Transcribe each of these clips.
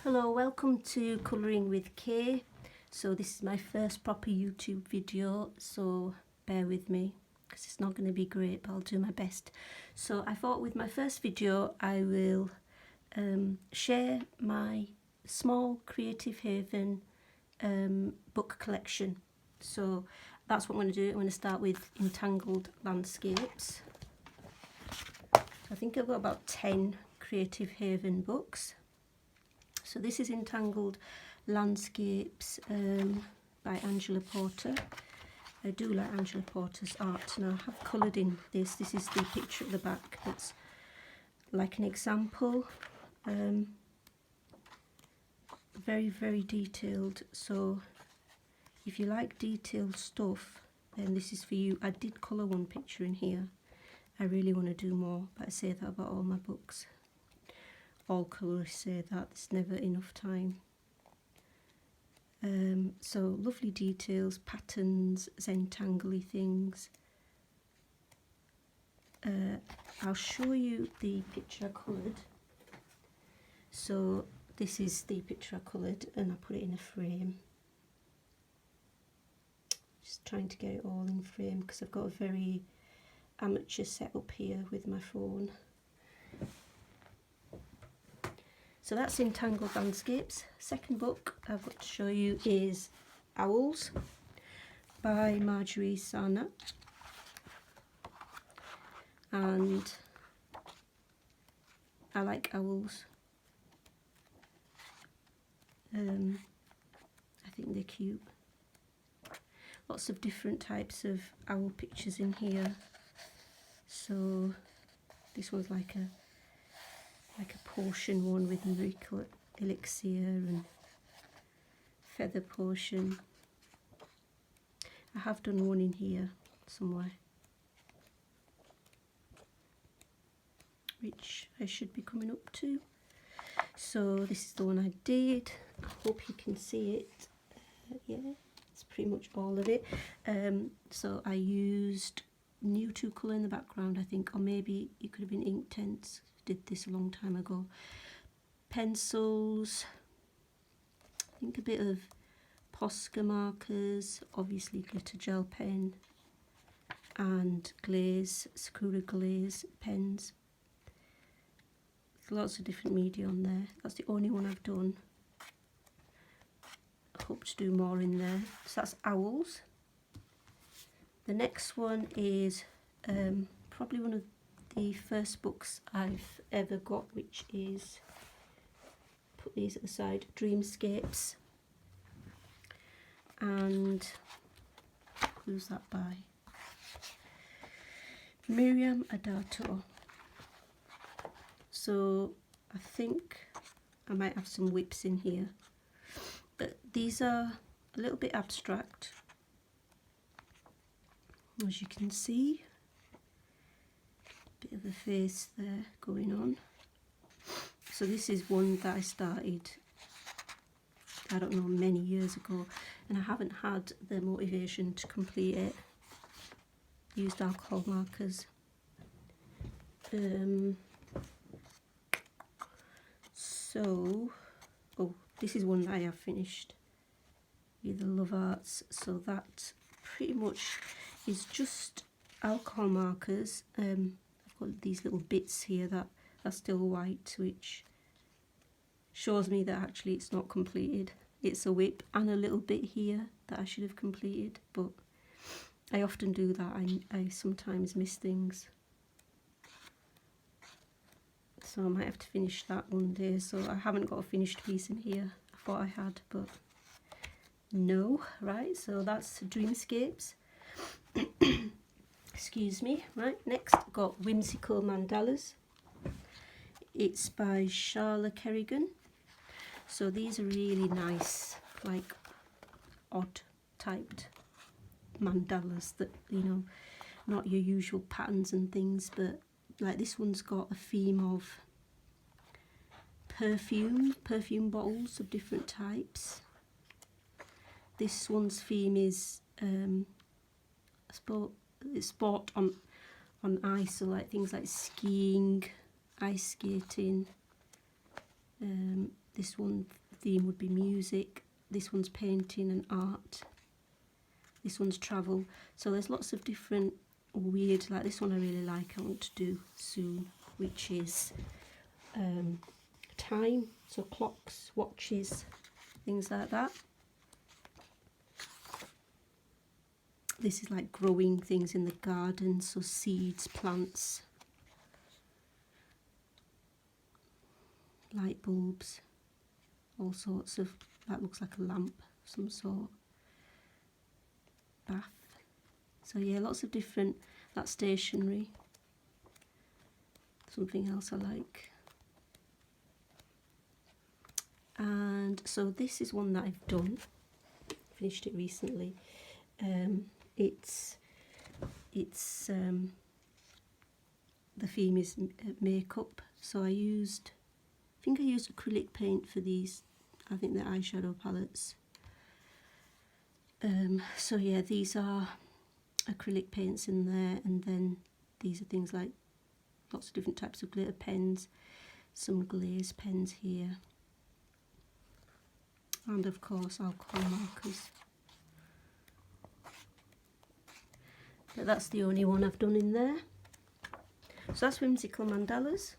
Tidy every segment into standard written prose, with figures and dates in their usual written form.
Hello, welcome to Colouring with Kay. So this is my first proper YouTube video, so bear with me because it's not going to be great, but I'll do my best. So I thought with my first video I will share my small Creative Haven book collection. So that's what I'm going to do. I'm going to start with Entangled Landscapes. I think I've got about 10 Creative Haven books. So this is Entangled Landscapes by Angela Porter. I do like Angela Porter's art, and I have coloured in this. This is the picture at the back that's like an example. Very, very detailed. So if you like detailed stuff, then this is for you. I did colour one picture in here. I really want to do more, but I say that about all my books. All colourists say that, there's never enough time. So lovely details, patterns, Zentangly things. I'll show you the picture I coloured. So this is the picture I coloured and I put it in a frame. Just trying to get it all in frame because I've got a very amateur setup here with my phone. So that's Entangled Landscapes. Second book I've got to show you is Owls by Marjorie Sarna. And I like owls. I think they're cute. Lots of different types of owl pictures in here. So this one's like a potion one with miracle elixir and feather potion. I have done one in here somewhere, which I should be coming up to. So this is the one I did. I hope you can see it. Yeah, it's pretty much all of it. So I used New2 colour in the background, I think, or maybe it could have been Inktense. Did this a long time ago. Pencils, I think a bit of Posca markers, obviously glitter gel pen, and glaze, Sakura glaze pens. There's lots of different media on there. That's the only one I've done. I hope to do more in there. So that's Owls. The next one is probably one of the first books I've ever got, which is, put these at the side, Dreamscapes. And who's that by? Miriam Adato. So I think I might have some whips in here, but these are a little bit abstract, as you can see. Bit of a face there going on. So this is one that I started, I don't know, many years ago, and I haven't had the motivation to complete it. Used alcohol markers. This is one that I have finished with the Love Arts. So that pretty much is just alcohol markers. I've got these little bits here that are still white, which shows me that actually it's not completed. It's a whip and a little bit here that I should have completed, but I often do that. I sometimes miss things. So I might have to finish that one day. So I haven't got a finished piece in here. I thought I had, but no. Right, so that's Dreamscapes. Excuse me. Right, next I've got Whimsical Mandalas. It's by Charlotte Kerrigan. So these are really nice, like odd typed mandalas that, you know, not your usual patterns and things, but like this one's got a theme of perfume bottles of different types. This one's theme is sport on ice, so like things like skiing, ice skating, This one theme would be music. This one's painting and art. This one's travel. So there's lots of different weird, like this one I really like, I want to do soon, which is time, so clocks, watches, things like that. This is like growing things in the garden, so seeds, plants, light bulbs, all sorts of, that looks like a lamp of some sort, bath. So yeah, lots of different, that stationery, something else I like. And so this is one that I've done, finished it recently. It's the theme is makeup, so I think I used acrylic paint for these, I think they're eyeshadow palettes. So yeah, these are acrylic paints in there, and then these are things like lots of different types of glitter pens, some glaze pens here, and of course alcohol markers. But that's the only one I've done in there. So that's Whimsical Mandalas.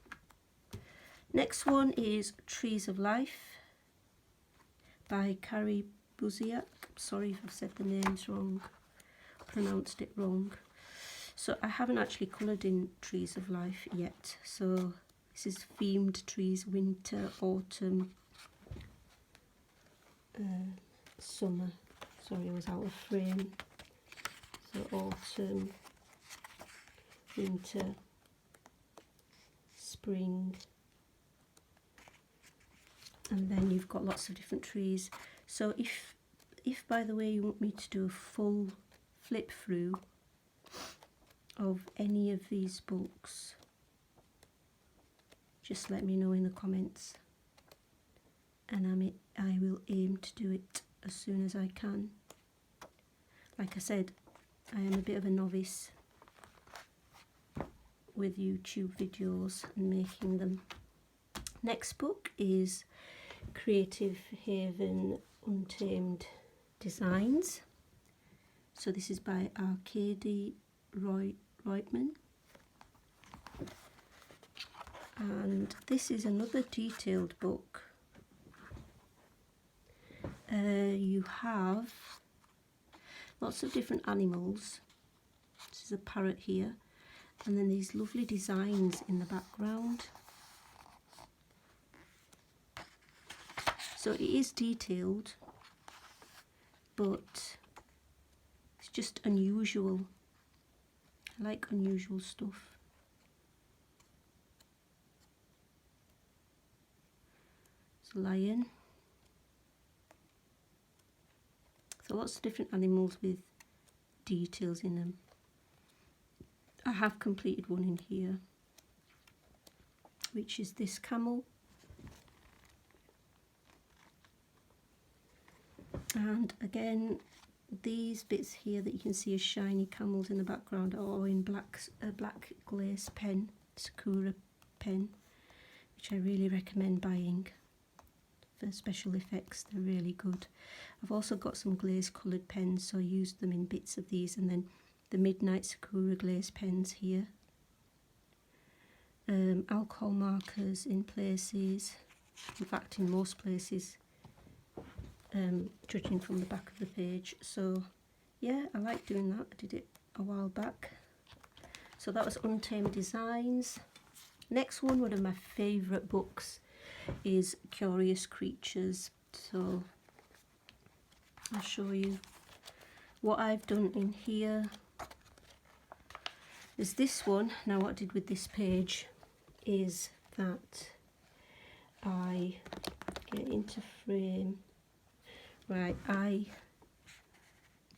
Next one is Trees of Life by Carrie Buziak. Sorry if I've said the names wrong, pronounced it wrong. So I haven't actually coloured in Trees of Life yet. So this is themed trees, winter, autumn, summer. Sorry, I was out of frame. So autumn, winter, spring, and then you've got lots of different trees. So if by the way you want me to do a full flip through of any of these books, just let me know in the comments, and I will aim to do it as soon as I can. Like I said, I am a bit of a novice with YouTube videos and making them. Next book is Creative Haven Untamed Designs. So this is by Arcady Reutman. And this is another detailed book. You have lots of different animals. This is a parrot here, and then these lovely designs in the background. So it is detailed, but it's just unusual. I like unusual stuff. It's a lion. So lots of different animals with details in them. I have completed one in here, which is this camel. And again, these bits here that you can see as shiny camels in the background are all in a black glaze pen, Sakura pen, which I really recommend buying for special effects. They're really good. I've also got some glaze coloured pens, so I used them in bits of these, and then the Midnight Sakura glaze pens here. Alcohol markers in places, in fact in most places, judging from the back of the page. So yeah, I like doing that. I did it a while back. So that was Untamed Designs. Next one of my favourite books is Curious Creatures. So I'll show you what I've done in here. There's this one. Now what I did with this page is that I get into frame. Right, I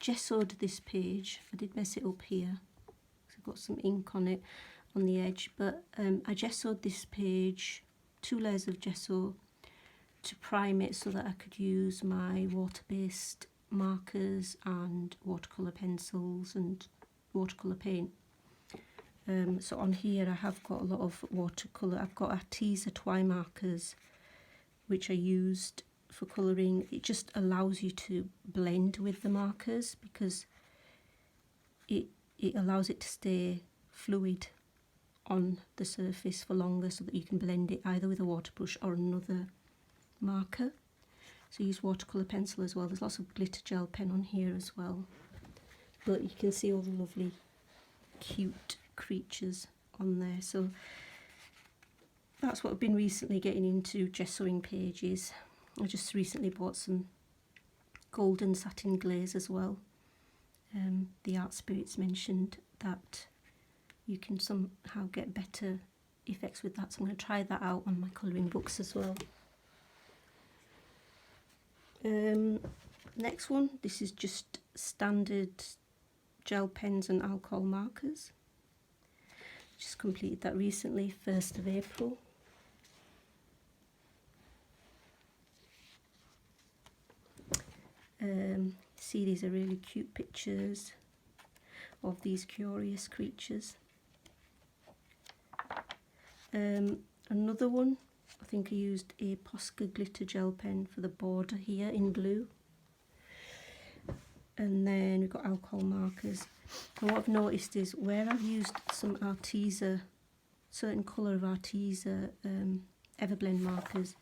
gessoed this page. I did mess it up here because I've got some ink on it on the edge, but I gessoed this page, 2 layers of gesso, to prime it so that I could use my water-based markers and watercolour pencils and watercolour paint. So on here I have got a lot of watercolour. I've got Arteza Twi markers which I used for colouring. It just allows you to blend with the markers because it allows it to stay fluid on the surface for longer, so that you can blend it either with a water brush or another marker. So use watercolour pencil as well. There's lots of glitter gel pen on here as well, but you can see all the lovely cute creatures on there. So that's what I've been recently getting into, gessoing pages. I just recently bought some golden satin glaze as well. The Art Spirits mentioned that you can somehow get better effects with that, so I'm going to try that out on my colouring books as well. Next one, this is just standard gel pens and alcohol markers. Just completed that recently, 1st of April. See, these are really cute pictures of these curious creatures. Another one, I think I used a Posca glitter gel pen for the border here in blue. And then we've got alcohol markers. And what I've noticed is where I've used some Arteza, certain colour of Arteza Everblend markers,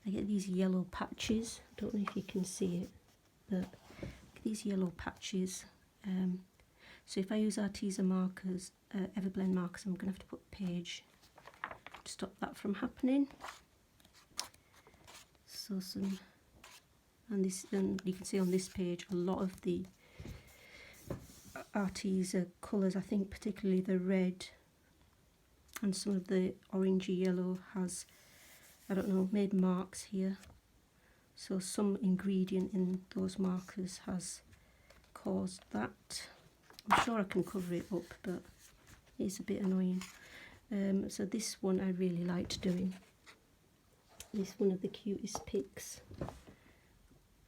I get these yellow patches. I don't know if you can see it, but these yellow patches. So if I use Arteza markers, Everblend markers, I'm going to have to put page to stop that from happening. So and you can see on this page a lot of the Arteza colours. I think particularly the red and some of the orangey yellow has, I don't know, made marks here. So some ingredient in those markers has caused that. I'm sure I can cover it up, but it's a bit annoying. So this one I really liked doing. This one of the cutest pics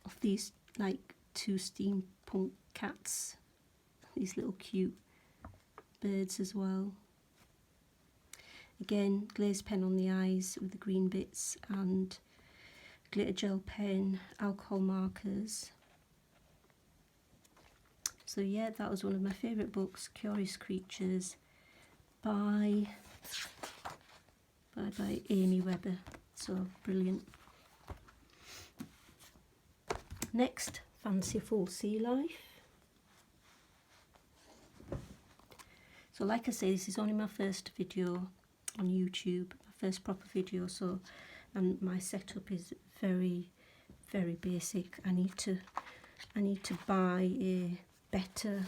of these like 2 steampunk cats. These little cute birds as well. Again, glazed pen on the eyes with the green bits, and glitter gel pen, alcohol markers. So yeah, that was one of my favourite books, Curious Creatures by Amy Webber. So brilliant. Next, Fanciful Sea Life. So like I say, this is only my first video on YouTube, my first proper video, so, and my setup is very, very basic. I need to buy a better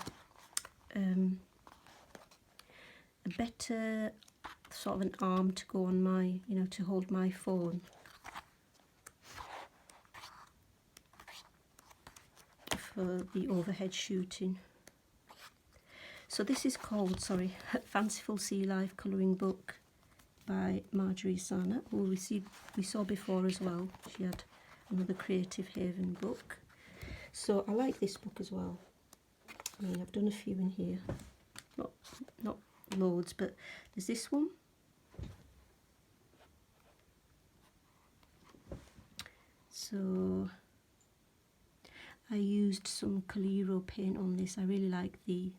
sort of an arm to go on my, to hold my phone. For the overhead shooting. So this is called, Fanciful Sea Life colouring book by Marjorie Sana, who we saw before as well. She had another Creative Haven book. So I like this book as well. I mean, I've done a few in here, not loads, but there's this one. So I used some Coliro paint on this. I really like the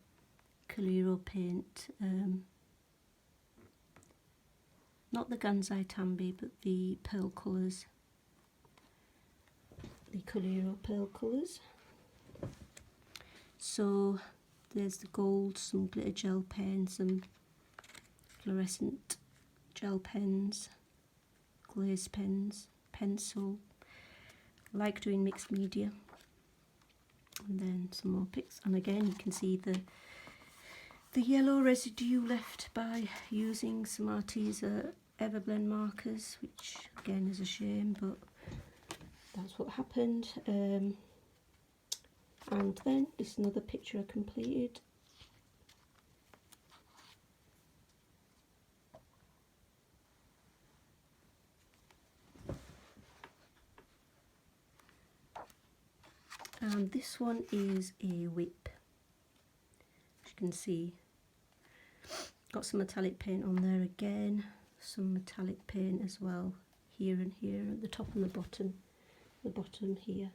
Coliro paint, not the Gansai Tambi, but the pearl colours, the Coliro pearl colours. So there's the gold, some glitter gel pens, some fluorescent gel pens, glaze pens, pencil. I like doing mixed media. And then some more pics, and again you can see the yellow residue left by using some Arteza Everblend markers, which again is a shame, but that's what happened. And then this is another picture I completed. And this one is a whip, as you can see. Got some metallic paint on there again, some metallic paint as well here and here, at the top and the bottom here.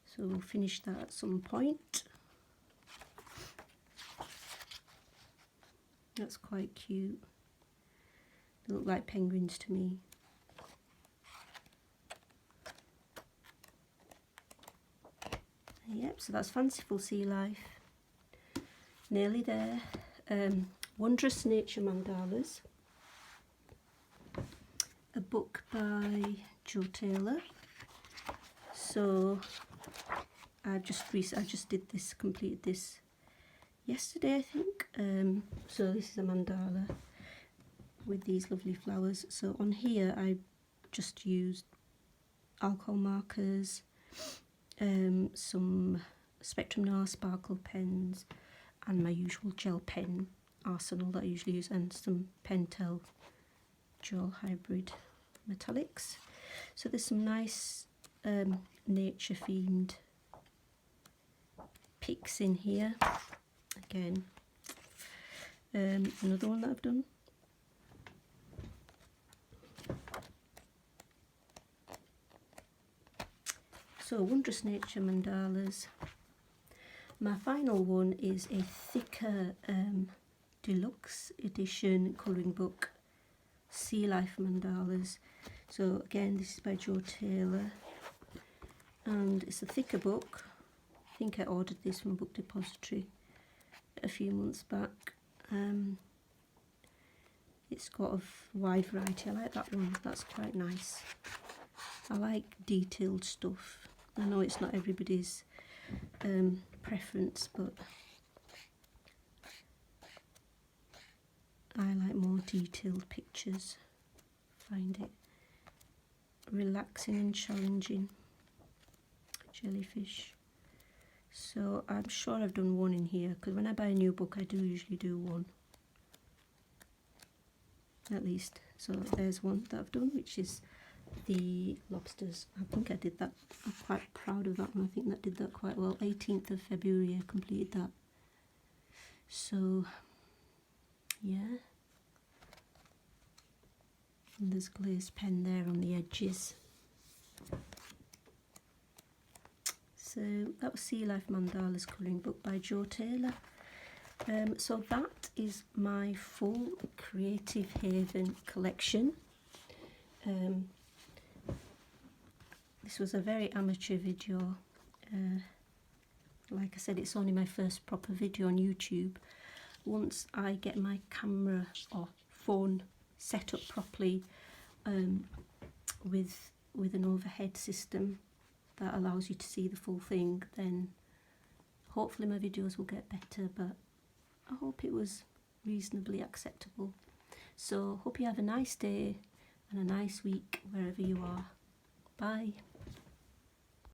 So we'll finish that at some point. That's quite cute. They look like penguins to me. Yep, so that's Fanciful Sea Life. Nearly there. Wondrous Nature Mandalas. A book by Jo Taylor. So I just did this, completed this yesterday, I think. So this is a mandala with these lovely flowers. So on here I just used alcohol markers, some Spectrum Noir sparkle pens, and my usual gel pen arsenal that I usually use, and some Pentel gel hybrid metallics. So there's some nice nature themed pics in here. Again, another one that I've done. So Wondrous Nature Mandalas. My final one is a thicker deluxe edition colouring book, Sea Life Mandalas. So again, this is by Jo Taylor, and it's a thicker book. I think I ordered this from Book Depository a few months back. It's got a wide variety. I like that one, that's quite nice. I like detailed stuff. I know it's not everybody's preference, but I like more detailed pictures. Find it relaxing and challenging. Jellyfish. So I'm sure I've done one in here, because when I buy a new book I do usually do one at least. So there's one that I've done, which is the lobsters. I think I did that. I'm quite proud of that one. I think that did that quite well. 18th of February I completed that. So yeah, and there's glazed pen there on the edges. So that was Sea Life Mandalas colouring book by Jo Taylor. So that is my full Creative Haven collection. This was a very amateur video. Like I said, it's only my first proper video on YouTube. Once I get my camera or phone set up properly with an overhead system that allows you to see the full thing, then hopefully my videos will get better, but I hope it was reasonably acceptable. So hope you have a nice day and a nice week wherever you are. Bye.